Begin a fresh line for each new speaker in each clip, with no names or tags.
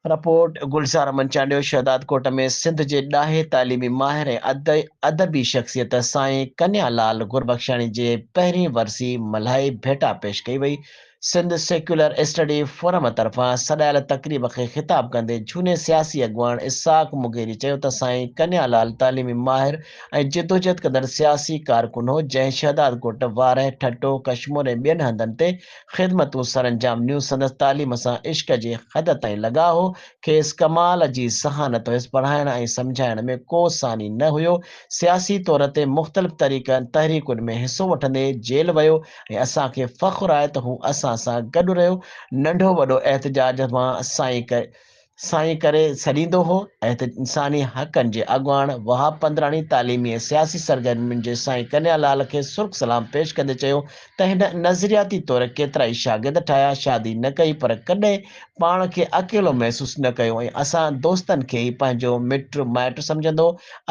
Report Gulzar मंचांडियो Shahdad कोट में सिंध जे ॾाहे तालीमी माहिर ऐं अदबी शख़्सियत साईं कन्यालाल गुरबख्शाणी जे पहिरीं वरसी मल्हाई भेटा पेश कई वई। सिंध सेक्युलर स्टडी फोरम तरफ़ां सॾायल तक़रीब खे ख़िताब कंदे झूने सियासी अॻुवान इसाक मुगेरी चयो त साईं कन्यालाल तालीमी माहिर ऐं जिदोजहद कंदड़ सियासी कारकुन हो, जंहिं शहदाद कोट वारह ठटो कश्मीर ऐं ॿियनि हंधनि ते ख़िदमतूं सरअंजाम ॾियूं। संदसि तालीम सां इश्क जे हद ताईं लॻाउ हो। खेसि कमाल जी सहानत हुयसि। पढ़ाइण ऐं सम्झाइण में को सानी न हुयो। सियासी तौर ते मुख़्तलिफ़ तहरीकुनि में हिसो वठंदे जेल वियो ऐं असांखे फ़ख़्रु आहे त हू असां सां गॾु रहियो। नंढो वॾो एहतजाज मां साईं करे छॾींदो हो। इंसानी हक़नि जे अॻुवान वहाब पंद्राणी तालीमी ऐं सियासी सरगर्मियुनि जे साईं कन्यालाल खे सुर्ख़ सलाम पेश कंदे चयो त हिन नज़रियाती तौर केतिरा ई शागिर्द ठाहिया, शादी न कई, पर कॾहिं पाण खे अकेलो महसूसु न कयो ऐं असां दोस्तनि खे ई पंहिंजो मिट माइट सम्झंदो।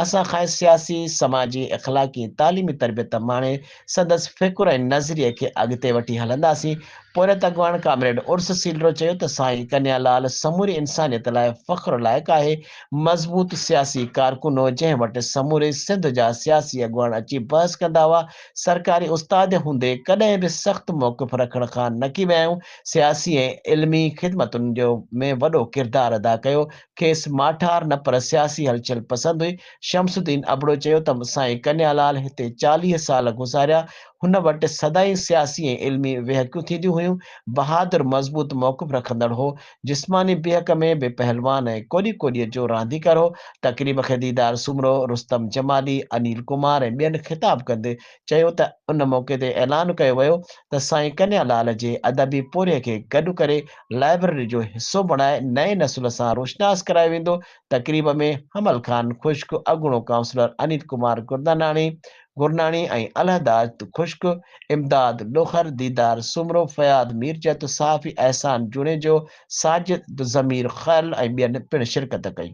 असां खां सियासी समाजी अख़लाक़ी तालीमी तरबियत माणे संदसि फ़िकुर ऐं नज़रिए खे अॻिते वठी हलंदासीं। पोरत अॻुवान कामरेड उर्स सीलरो चयो त साईं कन्यालाल समूरी इंसानियत लाइ फ़ख़्रु लाइक़ु आहे। मज़बूत सियासी कारकुन हो, जंहिं वटि समूरे सिंध जा सियासी अॻुवान अची बहस कंदा हुआ। सरकारी उस्ताद हूंदे कॾहिं बि सख़्तु मौक़िफ़ रखण खां नकी विया आहियूं। सियासी ऐं इल्मी ख़िदमतुनि में वॾो किरदारु अदा कयो। खेसि माठार न पर सियासी हलचल पसंदि हुई। शमसुद्दीन अबड़ो चयो त साईं कन्यालाल हिते 40 साल गुज़ारिया। हुन वटि सदाई सियासी ऐं इल्मी वेहकियूं थींदियूं हुयूं। बहादुर मज़बूत मौक़िफ़ रखंदड़ हो। जिस्मानी बेहक में बि पहलवान ऐं कोॾीअ जो रांदीगर हो। तक़रीब खे दीदार सुमरो, रुस्तम जमाली, अनिल कुमार ऐं ॿियनि ख़िताब कंदे चयो त उन मौक़े ते ऐलान कयो वियो त साईं कन्यालाल जे अदबी पोरे खे गॾु करे लाइब्रेरी जो हिसो बणाए नए नसुल सां रोशनास करायो वेंदो। तक़रीब में हमल ख़ान खुश्क, अॻूणो काउंसलर अनिल कुमार गुरनाणी ऐं अलहदाद खुश्क, इमदाद लोखर, दीदार सुमरो, फयाद मीरजत, साफ़ी एहसान जुणेजो, साजिद ज़मीर ख़ैल ऐं ॿियनि पिणु शिरकत कई।